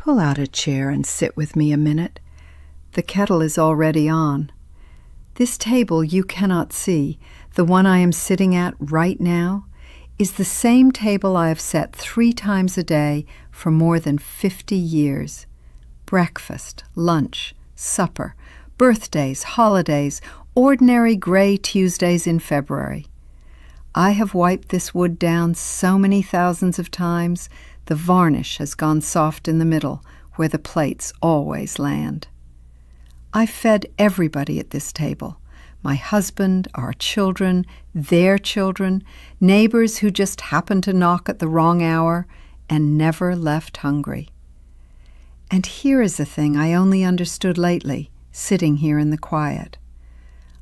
Pull out a chair and sit with me a minute. The kettle is already on. This table you cannot see, the one I am sitting at right now, is the same table I have set 3 times a day for more than 50 years. Breakfast, lunch, supper, birthdays, holidays, ordinary gray Tuesdays in February. I have wiped this wood down so many thousands of times, the varnish has gone soft in the middle, where the plates always land. I fed everybody at this table, my husband, our children, their children, neighbors who just happened to knock at the wrong hour, and never left hungry. And here is a thing I only understood lately, sitting here in the quiet.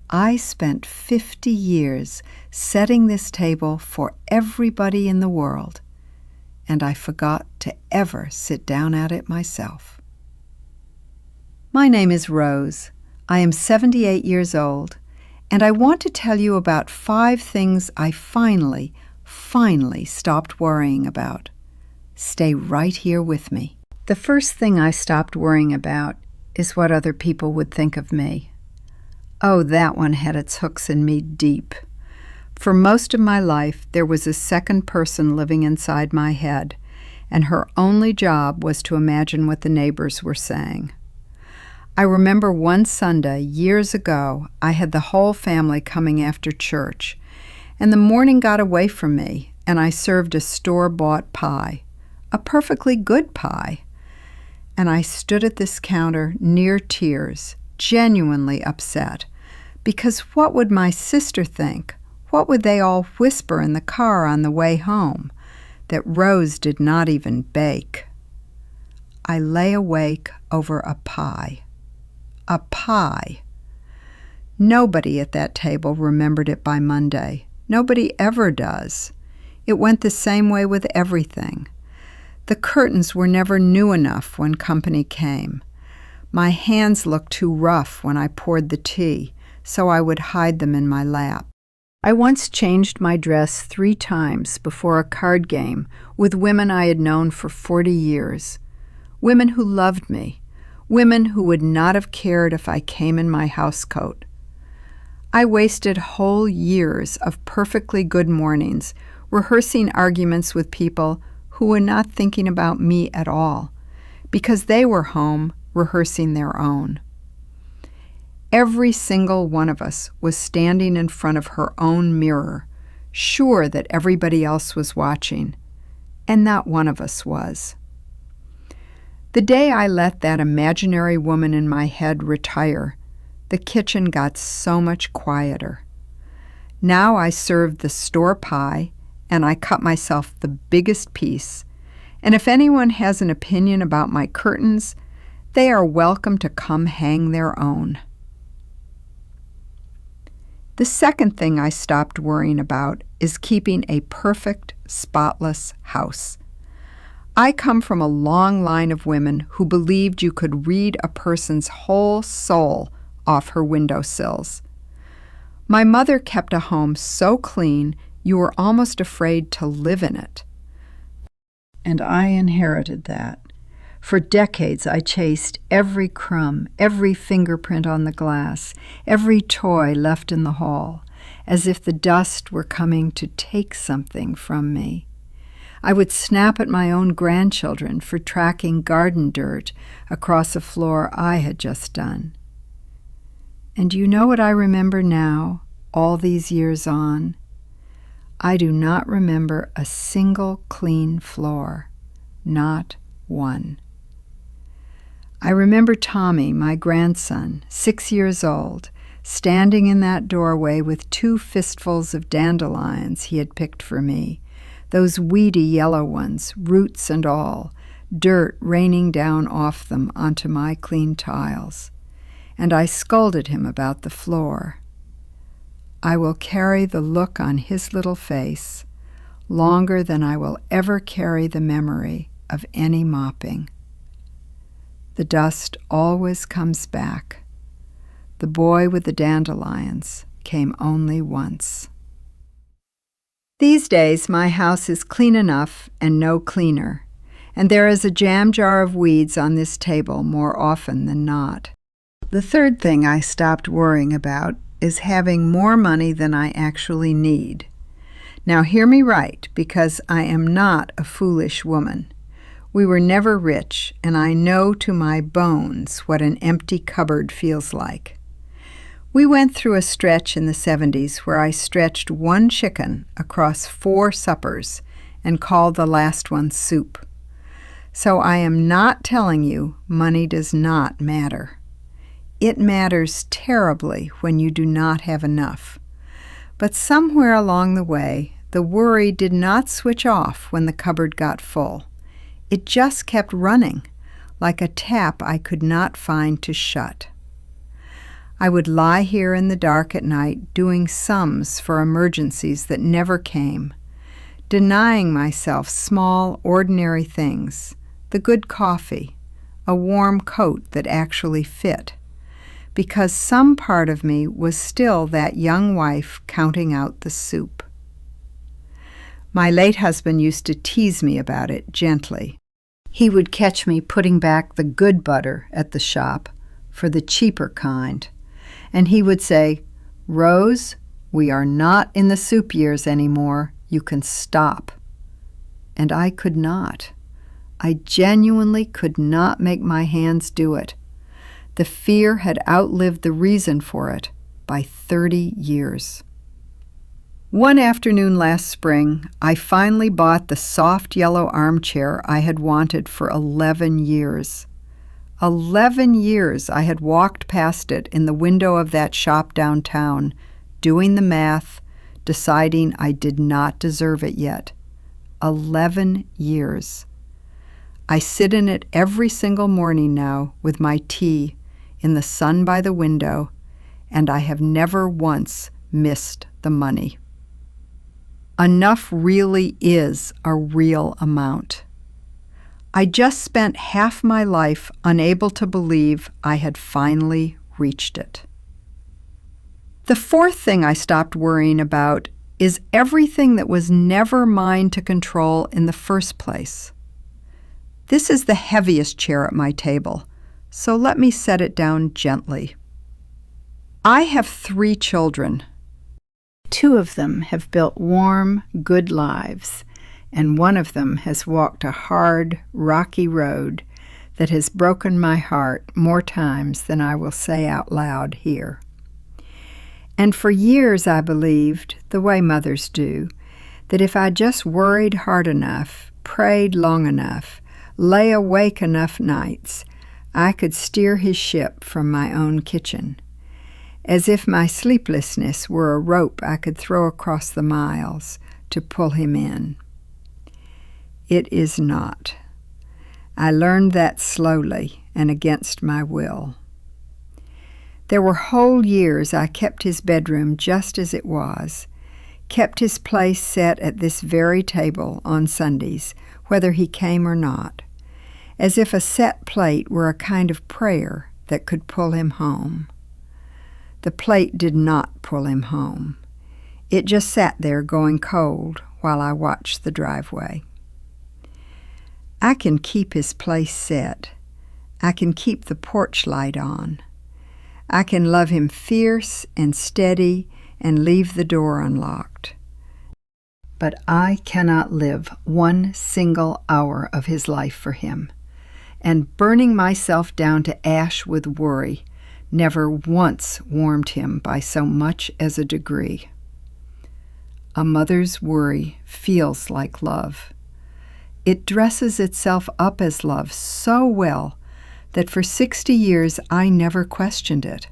I spent 50 years setting this table for everybody in the world, and I forgot to ever sit down at it myself. My name is Rose. I am 78 years old, and I want to tell you about 5 things I finally stopped worrying about. Stay right here with me. The first thing I stopped worrying about is what other people would think of me. Oh, that one had its hooks in me deep. For most of my life, there was a second person living inside my head, and her only job was to imagine what the neighbors were saying. I remember one Sunday, years ago, I had the whole family coming after church, and the morning got away from me, and I served a store-bought pie, a perfectly good pie. And I stood at this counter near tears, genuinely upset, because what would my sister think? What would they all whisper in the car on the way home? That Rose did not even bake. I lay awake over a pie. A pie. Nobody at that table remembered it by Monday. Nobody ever does. It went the same way with everything. The curtains were never new enough when company came. My hands looked too rough when I poured the tea, so I would hide them in my lap. I once changed my dress 3 times before a card game with women I had known for 40 years. Women who loved me. Women who would not have cared if I came in my housecoat. I wasted whole years of perfectly good mornings rehearsing arguments with people who were not thinking about me at all, because they were home rehearsing their own. Every single one of us was standing in front of her own mirror, sure that everybody else was watching, and not one of us was. The day I let that imaginary woman in my head retire, the kitchen got so much quieter. Now I served the store pie, and I cut myself the biggest piece, and if anyone has an opinion about my curtains, they are welcome to come hang their own. The second thing I stopped worrying about is keeping a perfect, spotless house. I come from a long line of women who believed you could read a person's whole soul off her windowsills. My mother kept a home so clean you were almost afraid to live in it. And I inherited that. For decades I chased every crumb, every fingerprint on the glass, every toy left in the hall, as if the dust were coming to take something from me. I would snap at my own grandchildren for tracking garden dirt across a floor I had just done. And you know what I remember now, all these years on? I do not remember a single clean floor, not one. I remember Tommy, my grandson, 6 years old, standing in that doorway with 2 fistfuls of dandelions he had picked for me, those weedy yellow ones, roots and all, dirt raining down off them onto my clean tiles. And I scolded him about the floor. I will carry the look on his little face longer than I will ever carry the memory of any mopping. The dust always comes back. The boy with the dandelions came only once. These days, my house is clean enough and no cleaner, and there is a jam jar of weeds on this table more often than not. The third thing I stopped worrying about is having more money than I actually need. Now hear me right, because I am not a foolish woman. We were never rich, and I know to my bones what an empty cupboard feels like. We went through a stretch in the 70s where I stretched one chicken across 4 suppers and called the last one soup. So I am not telling you money does not matter. It matters terribly when you do not have enough. But somewhere along the way, the worry did not switch off when the cupboard got full. It just kept running, like a tap I could not find to shut. I would lie here in the dark at night doing sums for emergencies that never came, denying myself small, ordinary things, the good coffee, a warm coat that actually fit, because some part of me was still that young wife counting out the soup. My late husband used to tease me about it gently. He would catch me putting back the good butter at the shop for the cheaper kind, and he would say, "Rose, we are not in the soup years anymore. You can stop." And I could not. I genuinely could not make my hands do it. The fear had outlived the reason for it by 30 years. One afternoon last spring, I finally bought the soft yellow armchair I had wanted for 11 years. 11 years I had walked past it in the window of that shop downtown, doing the math, deciding I did not deserve it yet. 11 years. I sit in it every single morning now with my tea in the sun by the window, and I have never once missed the money. Enough really is a real amount. I just spent half my life unable to believe I had finally reached it. The fourth thing I stopped worrying about is everything that was never mine to control in the first place. This is the heaviest chair at my table, so let me set it down gently. I have 3 children. 2 of them have built warm, good lives, and one of them has walked a hard, rocky road that has broken my heart more times than I will say out loud here. And for years I believed, the way mothers do, that if I just worried hard enough, prayed long enough, lay awake enough nights, I could steer his ship from my own kitchen, as if my sleeplessness were a rope I could throw across the miles to pull him in. It is not. I learned that slowly and against my will. There were whole years I kept his bedroom just as it was, kept his place set at this very table on Sundays, whether he came or not, as if a set plate were a kind of prayer that could pull him home. The plate did not pull him home. It just sat there going cold while I watched the driveway. I can keep his place set. I can keep the porch light on. I can love him fierce and steady and leave the door unlocked. But I cannot live one single hour of his life for him, and burning myself down to ash with worry never once warmed him by so much as a degree. A mother's worry feels like love. It dresses itself up as love so well that for 60 years I never questioned it.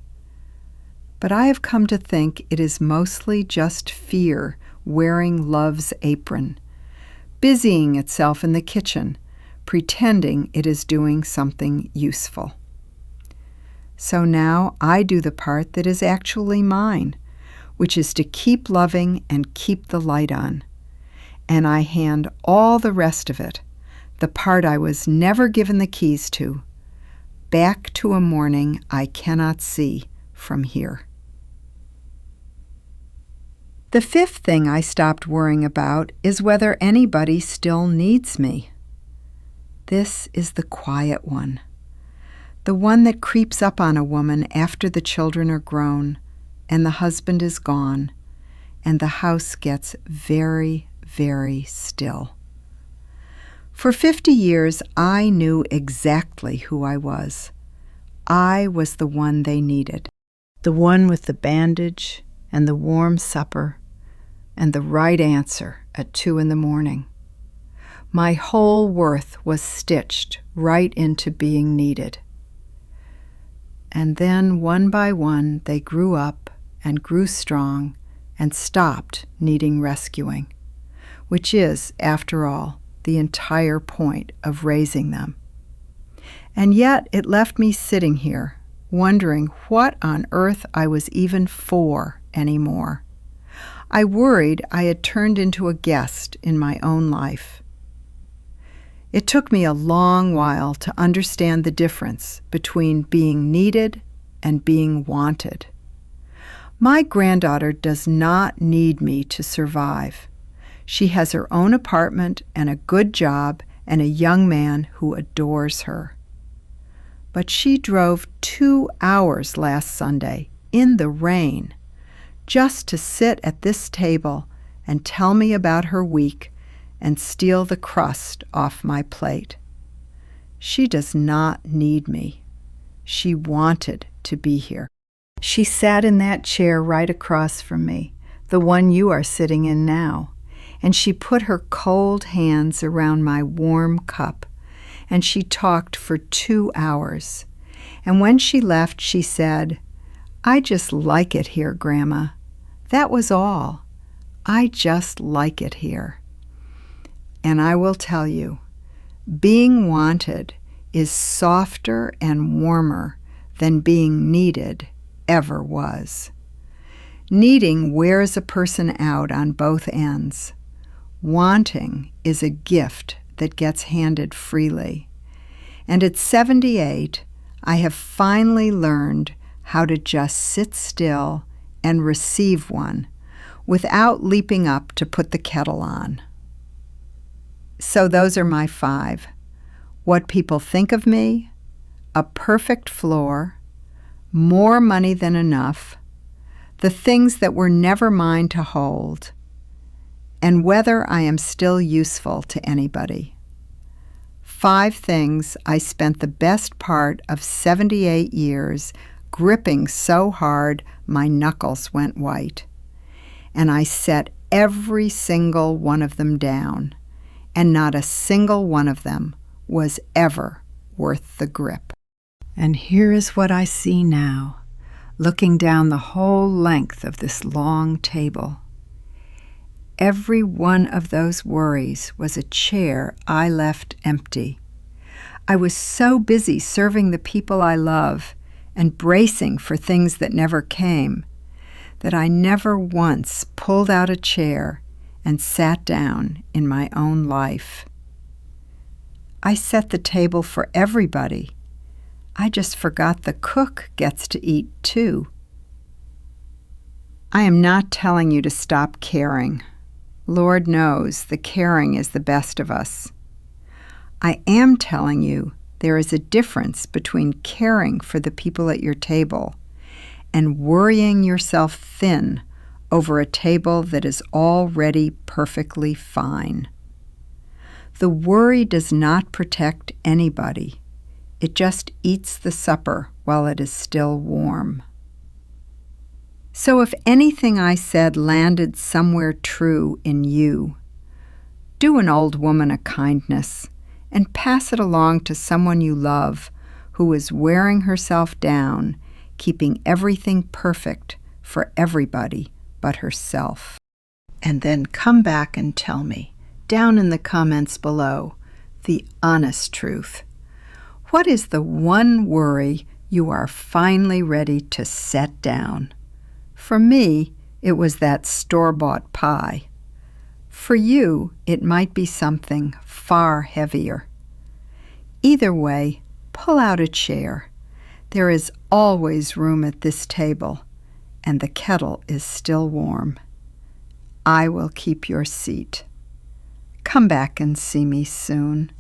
But I have come to think it is mostly just fear wearing love's apron, busying itself in the kitchen, pretending it is doing something useful. So now I do the part that is actually mine, which is to keep loving and keep the light on. And I hand all the rest of it, the part I was never given the keys to, back to a morning I cannot see from here. The fifth thing I stopped worrying about is whether anybody still needs me. This is the quiet one, the one that creeps up on a woman after the children are grown and the husband is gone and the house gets very, very still. For 50 years, I knew exactly who I was. I was the one they needed, the one with the bandage and the warm supper and the right answer at 2 a.m. My whole worth was stitched right into being needed. And then, one by one, they grew up and grew strong and stopped needing rescuing, which is, after all, the entire point of raising them. And yet it left me sitting here, wondering what on earth I was even for anymore. I worried I had turned into a guest in my own life. It took me a long while to understand the difference between being needed and being wanted. My granddaughter does not need me to survive. She has her own apartment and a good job and a young man who adores her. But she drove 2 hours last Sunday in the rain just to sit at this table and tell me about her week and steal the crust off my plate. She does not need me. She wanted to be here. She sat in that chair right across from me, the one you are sitting in now, and she put her cold hands around my warm cup, and she talked for 2 hours. And when she left, she said, "I just like it here, Grandma." That was all. I just like it here. And I will tell you, being wanted is softer and warmer than being needed ever was. Needing wears a person out on both ends. Wanting is a gift that gets handed freely. And at 78, I have finally learned how to just sit still and receive one without leaping up to put the kettle on. So those are my 5. What people think of me, a perfect floor, more money than enough, the things that were never mine to hold, and whether I am still useful to anybody. 5 things I spent the best part of 78 years gripping so hard my knuckles went white. And I set every single one of them down, and not a single one of them was ever worth the grip. And here is what I see now, looking down the whole length of this long table. Every one of those worries was a chair I left empty. I was so busy serving the people I love and bracing for things that never came that I never once pulled out a chair and sat down in my own life. I set the table for everybody. I just forgot the cook gets to eat too. I am not telling you to stop caring. Lord knows the caring is the best of us. I am telling you there is a difference between caring for the people at your table and worrying yourself thin over a table that is already perfectly fine. The worry does not protect anybody. It just eats the supper while it is still warm. So if anything I said landed somewhere true in you, do an old woman a kindness and pass it along to someone you love who is wearing herself down, keeping everything perfect for everybody but herself. And then come back and tell me, down in the comments below, the honest truth. What is the one worry you are finally ready to set down? For me, it was that store-bought pie. For you, it might be something far heavier. Either way, pull out a chair. There is always room at this table, and the kettle is still warm. I will keep your seat. Come back and see me soon.